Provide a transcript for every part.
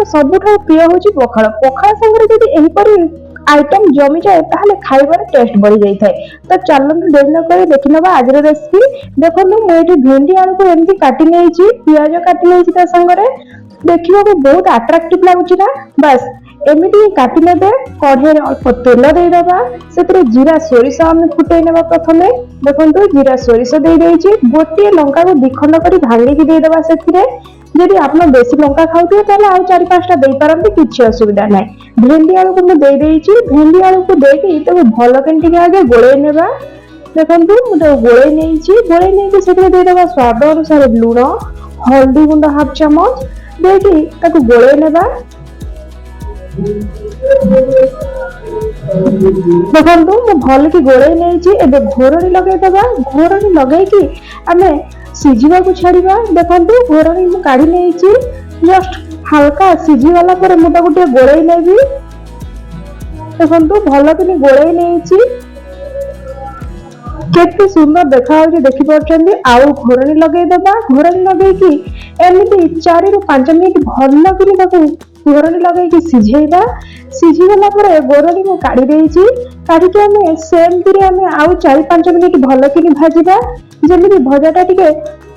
ମୋର ସବୁଠାରୁ ପ୍ରିୟ ହେଉଛି ପଖାଳ। ପଖାଳ ସାଙ୍ଗରେ ଯଦି ଏହିପରି आइटम जमी जाए ताहले खाइबार टेस्ट बढ़ी जाई थाए। तो चलନ୍ତୁ ଡେରି ନ କରି देखि नबा आजर रेसिपी। देखନ୍ତୁ ମୁଁ एठी भेंडी आलू को एमती काटी नेइची, पियाज काटी नेइची ता संगरे देखिबा को बहुत अट्रैक्टिव लागुची ना। बस एमिति काटी नेबे, कढ़े रे अल्प तेल देई दबा, सेतरे जीरा सोरिष हम फुटै नेबा प्रथमे। देखନ୍ତୁ जीरा सोरिष देई देइची, गोटे लंका को दिखंड करी भांगी की देई दबा सेतिरे। यदि आप बेसी लंका खाऊे तो आउ 4-5टा दे पारती किसी असुविधा ना। भेंडी आलू को मुझे भेंडी आलू को देकी भल के आगे गोले नेबा। देखो मुझे गोले नहीं से देदेबा स्वाद अनुसार लुण, हल्दी गुंड हाफ चामच देकी गोले नेबा। देखो मु भल की गोले नहीं घोरणी लगेदेबा। घोरणी लगे आम सीझा को छाड़ा। देखो घोरणी मु काढ़ी नहीं जस्ट हल्का सीझी गला पर मुझे गोटे गोले नेबी। देखो भल कि गोले नहीं केते सुंदर देखा देखी पार्टी। आउ घोरणी लगेदेबा। घोरणी लगे एमती 4-5 मिनिट भल कि घोरणी लगे सीझेबा। सीझीगला घोरणी को काढ़ी देइची। काढ़ी आम सेमती आम आउ 4-5 मिनिट भल कि भाजवा। जमी भजाटा टिके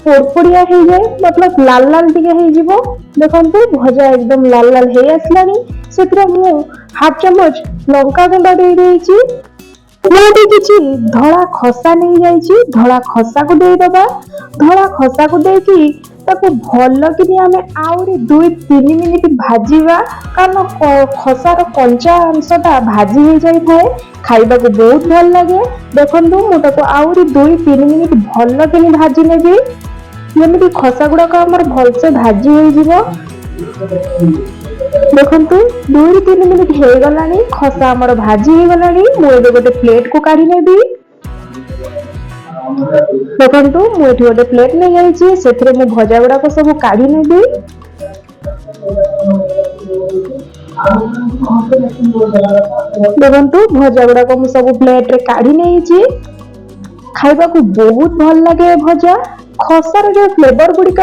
पोड़पोड़िया हो जाए, मतलब लाल लाल टिके हो। देखो भजा एकदम लाल लाल हो आसलानी। से हाफ चामच लंका गुंड दे देइची। किसी धड़ा खसा नहीं जाइए, धड़ा खसा को दे दबा। धड़ा खसा को देकी ताको भल कि आम आउरी 2-3 मिनिट भाजीबा, कारण खसार कंचा अंशटा भाजी हो जाए, खाइबा को बहुत भल लगे। देखंतु मुझे आउरी 2-3 मिनिट भल कि भाजी नेबी, जमी खसा गुड़ाक आमर भलसे भाजी हो। देखंतु 2-3 मिनिट हो गलानी, खसा आमर भाजी हो गलानी। मुझे गोटे प्लेट को काढ़ी नेबी। देखंतु मुझे गोटे प्लेट नहीं जाइए, से मु भजा गुड़ाक सब काढ़ी नेबी। देखंतु भजा गुड़ाक मु सब प्लेट रे काढ़ी नहीं। खाइबा को बहुत भल लगे भजा। खसार जो फ्लेवर गुड़िक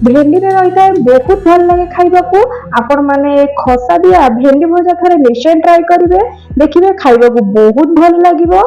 भेंडी रे रही है बहुत भल लगे खाइबा को। आपण माने खसा दिया भेंडी भजा थरे निश्चय ट्राई करिवे, देखिबे खाइबा को बहुत भल लागिबो।